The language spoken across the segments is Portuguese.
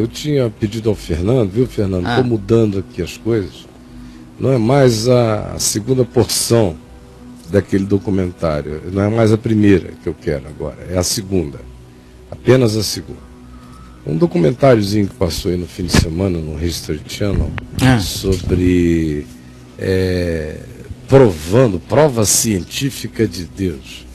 Eu tinha pedido ao Fernando, viu, Fernando? Estou mudando aqui as coisas. Não é mais a segunda porção daquele documentário. Não é mais a primeira que eu quero agora. É a segunda. Apenas a segunda. Um documentáriozinho que passou aí no fim de semana no History Channel sobre prova científica de Deus.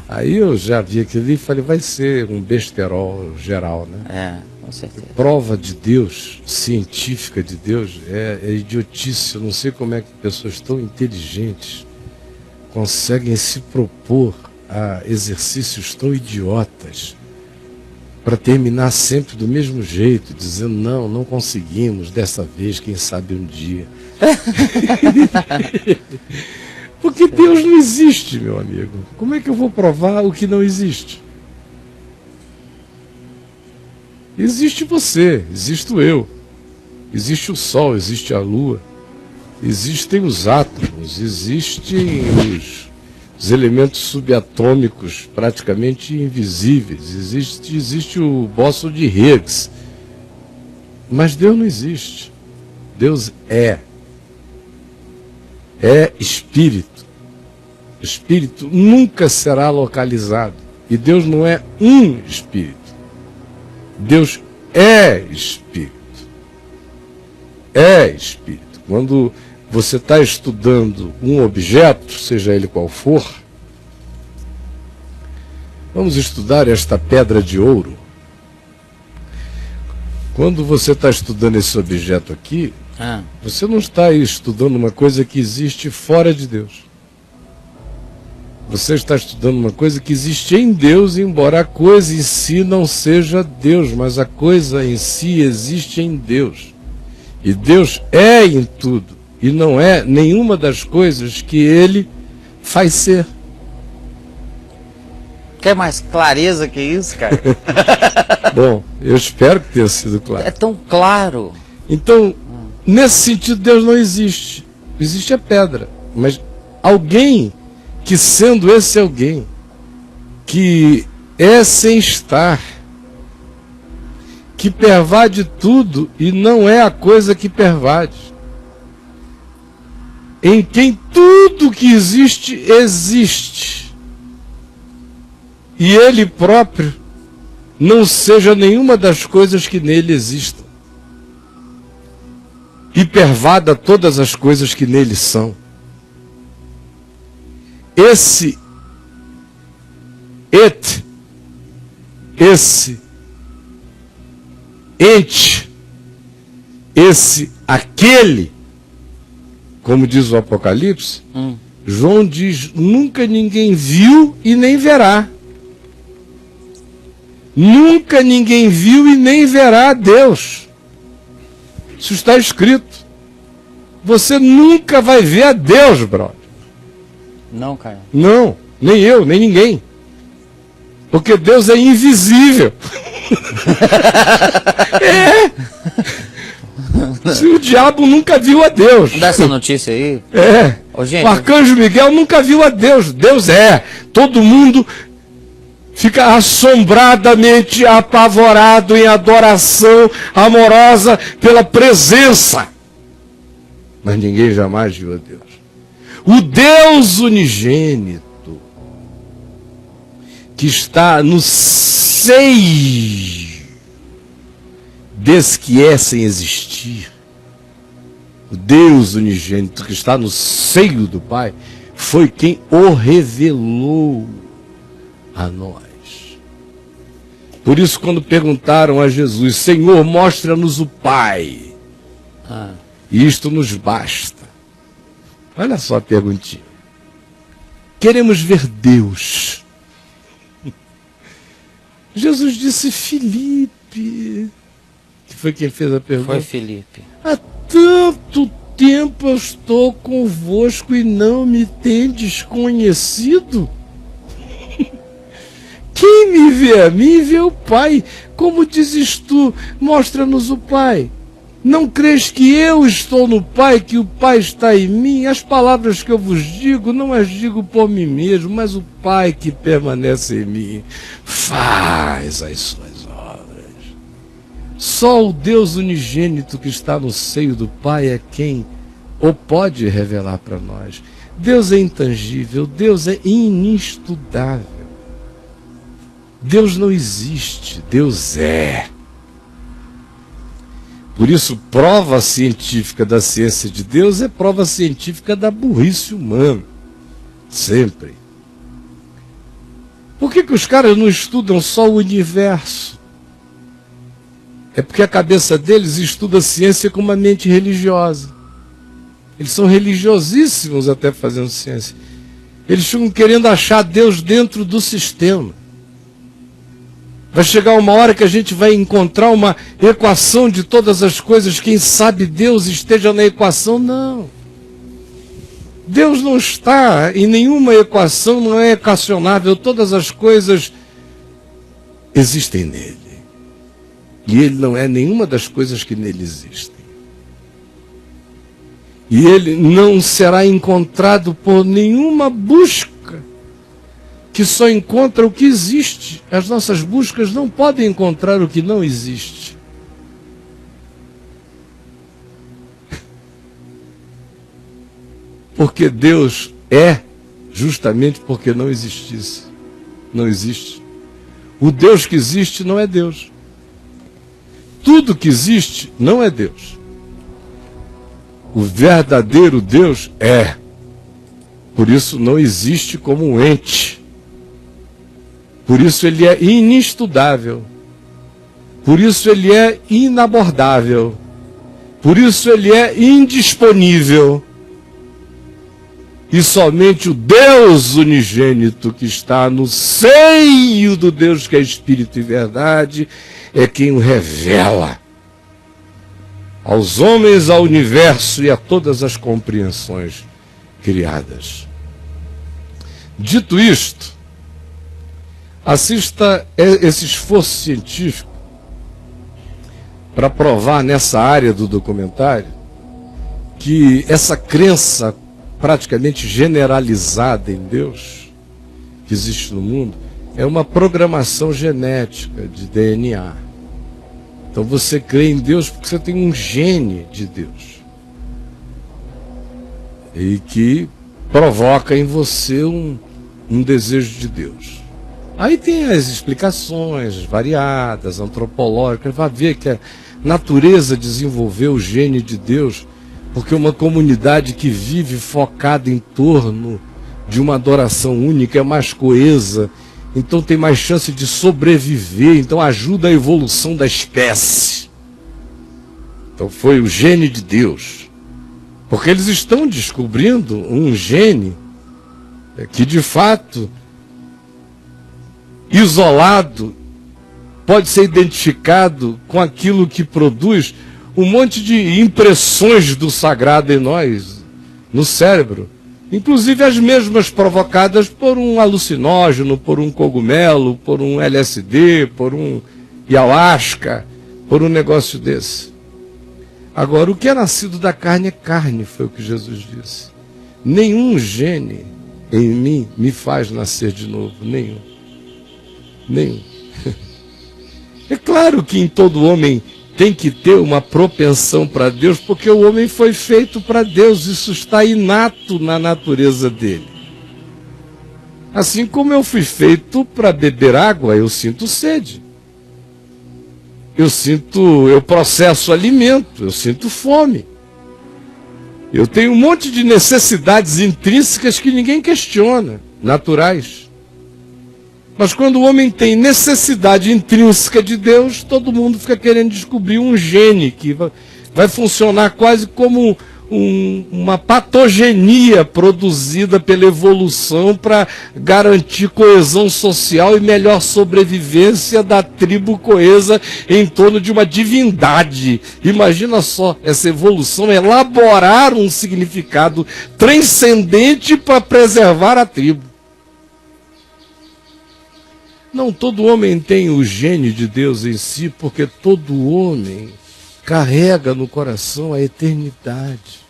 Aí eu já vi aquilo ali e falei, vai ser um besterol geral, né? Com certeza. Prova de Deus, científica de Deus, é idiotice. Eu não sei como é que pessoas tão inteligentes conseguem se propor a exercícios tão idiotas para terminar sempre do mesmo jeito, dizendo, não conseguimos, dessa vez, quem sabe um dia. Porque Deus não existe, meu amigo. Como é que eu vou provar o que não existe? Existe você, existo eu, existe o Sol, existe a Lua, existem os átomos, existem os elementos subatômicos praticamente invisíveis, existe o bóson de Higgs, mas Deus não existe. Deus é espírito. O espírito nunca será localizado, e Deus não é um espírito. Deus é espírito. É espírito. Quando você está estudando um objeto, seja ele qual for, vamos estudar esta pedra de ouro. Quando você está estudando esse objeto aqui, você não está estudando uma coisa que existe fora de Deus. Você está estudando uma coisa que existe em Deus, embora a coisa em si não seja Deus, mas a coisa em si existe em Deus. E Deus é em tudo, e não é nenhuma das coisas que Ele faz ser. Quer mais clareza que isso, cara? Bom, eu espero que tenha sido claro. É tão claro. Então, nesse sentido, Deus não existe. Existe a pedra, mas alguém que, sendo esse alguém, que é sem estar, que pervade tudo e não é a coisa que pervade, em quem tudo que existe, existe, e ele próprio não seja nenhuma das coisas que nele existam, e pervada todas as coisas que nele são. Esse ente, aquele, como diz o Apocalipse, João diz, nunca ninguém viu e nem verá. Nunca ninguém viu e nem verá a Deus. Isso está escrito. Você nunca vai ver a Deus, brother. Não, cara. Não, nem eu, nem ninguém. Porque Deus é invisível. Se o diabo nunca viu a Deus. Dá essa notícia aí. Ô, gente, o arcanjo Miguel nunca viu a Deus. Deus é. Todo mundo fica assombradamente apavorado em adoração amorosa pela presença. Mas ninguém jamais viu a Deus. O Deus unigênito, que está no seio desse que é sem existir, o Deus unigênito que está no seio do Pai, foi quem o revelou a nós. Por isso, quando perguntaram a Jesus, Senhor, mostra-nos o Pai, isto nos basta. Olha só a perguntinha. Queremos ver Deus. Jesus disse, Filipe, que foi quem fez a pergunta. Foi Filipe. Há tanto tempo eu estou convosco e não me tendes conhecido? Quem me vê a mim, vê o Pai. Como dizes tu, mostra-nos o Pai. Não crês que eu estou no Pai, que o Pai está em mim? As palavras que eu vos digo, não as digo por mim mesmo, mas o Pai que permanece em mim faz as suas obras. Só o Deus unigênito que está no seio do Pai é quem o pode revelar para nós. Deus é intangível, Deus é inestudável. Deus não existe, Deus é. Por isso, prova científica da ciência de Deus é prova científica da burrice humana. Sempre. Por que os caras não estudam só o universo? É porque a cabeça deles estuda a ciência com uma mente religiosa. Eles são religiosíssimos até fazendo ciência. Eles ficam querendo achar Deus dentro do sistema. Vai chegar uma hora que a gente vai encontrar uma equação de todas as coisas. Quem sabe Deus esteja na equação? Não. Deus não está em nenhuma equação, não é equacionável. Todas as coisas existem nele. E ele não é nenhuma das coisas que nele existem. E ele não será encontrado por nenhuma busca que só encontra o que existe. As nossas buscas não podem encontrar o que não existe. Porque Deus é justamente porque não existisse. Não existe. O Deus que existe não é Deus. Tudo que existe não é Deus. O verdadeiro Deus é. Por isso não existe como um ente. Por isso ele é inestudável. Por isso ele é inabordável. Por isso ele é indisponível. E somente o Deus unigênito que está no seio do Deus que é Espírito e verdade é quem o revela aos homens, ao universo e a todas as compreensões criadas. Dito isto, assista esse esforço científico para provar nessa área do documentário que essa crença praticamente generalizada em Deus que existe no mundo é uma programação genética de DNA. Então você crê em Deus porque você tem um gene de Deus e que provoca em você um desejo de Deus. Aí tem as explicações variadas, antropológicas, vai ver que a natureza desenvolveu o gene de Deus porque uma comunidade que vive focada em torno de uma adoração única é mais coesa, então tem mais chance de sobreviver, então ajuda a evolução da espécie. Então foi o gene de Deus. Porque eles estão descobrindo um gene que de fato, isolado, pode ser identificado com aquilo que produz um monte de impressões do sagrado em nós, no cérebro. Inclusive as mesmas provocadas por um alucinógeno, por um cogumelo, por um LSD, por um ayahuasca, por um negócio desse. Agora, o que é nascido da carne é carne, foi o que Jesus disse. Nenhum gene em mim me faz nascer de novo, nenhum. Nenhum. É claro que em todo homem tem que ter uma propensão para Deus, porque o homem foi feito para Deus, isso está inato na natureza dele. Assim como eu fui feito para beber água, eu sinto sede. Eu processo alimento, eu sinto fome. Eu tenho um monte de necessidades intrínsecas que ninguém questiona, naturais. Mas quando o homem tem necessidade intrínseca de Deus, todo mundo fica querendo descobrir um gene que vai funcionar quase como uma patogenia produzida pela evolução para garantir coesão social e melhor sobrevivência da tribo coesa em torno de uma divindade. Imagina só, essa evolução elaborar um significado transcendente para preservar a tribo. Não, todo homem tem o gene de Deus em si, porque todo homem carrega no coração a eternidade.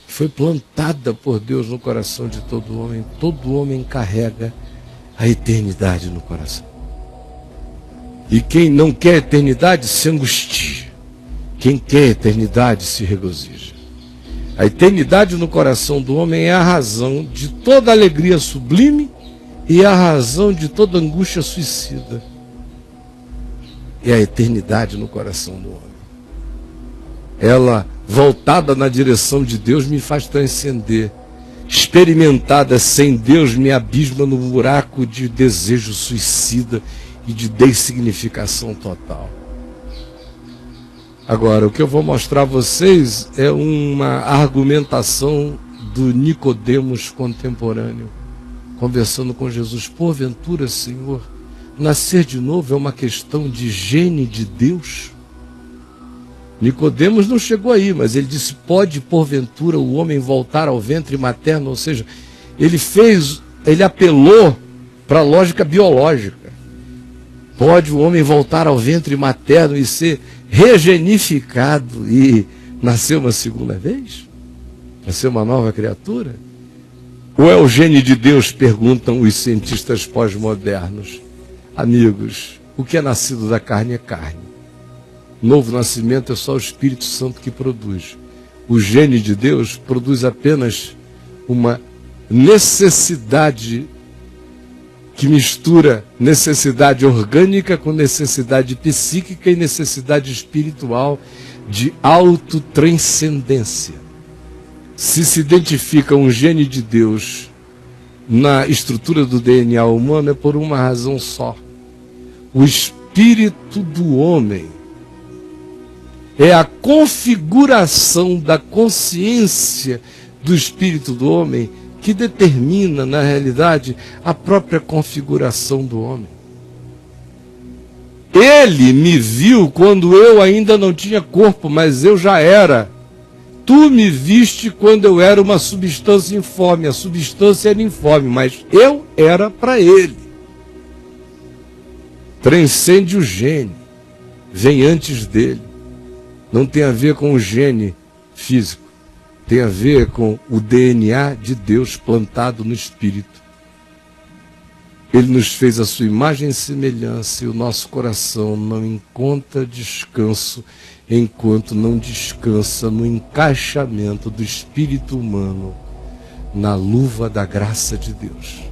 Foi plantada por Deus no coração de todo homem. Todo homem carrega a eternidade no coração. E quem não quer eternidade se angustia. Quem quer eternidade se regozija. A eternidade no coração do homem é a razão de toda alegria sublime e a razão de toda angústia suicida. É a eternidade no coração do homem. Ela, voltada na direção de Deus, me faz transcender. Experimentada sem Deus, me abisma no buraco de desejo suicida e de dessignificação total. Agora, o que eu vou mostrar a vocês é uma argumentação do Nicodemos contemporâneo, conversando com Jesus. Porventura, Senhor, nascer de novo é uma questão de gene de Deus? Nicodemos não chegou aí, mas ele disse, pode porventura o homem voltar ao ventre materno? Ou seja, ele apelou para a lógica biológica. Pode o homem voltar ao ventre materno e ser regenificado e nascer uma segunda vez? Nascer uma nova criatura? Ou é o gene de Deus, perguntam os cientistas pós-modernos. Amigos, o que é nascido da carne é carne. Novo nascimento é só o Espírito Santo que produz. O gene de Deus produz apenas uma necessidade que mistura necessidade orgânica com necessidade psíquica e necessidade espiritual de autotranscendência. Se identifica um gene de Deus na estrutura do DNA humano é por uma razão só. O espírito do homem é a configuração da consciência do espírito do homem que determina, na realidade, a própria configuração do homem. Ele me viu quando eu ainda não tinha corpo, mas eu já era. Tu me viste quando eu era uma substância informe. A substância era informe, mas eu era para ele. Transcende o gene, vem antes dele. Não tem a ver com o gene físico. Tem a ver com o DNA de Deus plantado no Espírito. Ele nos fez a sua imagem e semelhança e o nosso coração não encontra descanso enquanto não descansa no encaixamento do espírito humano na luva da graça de Deus.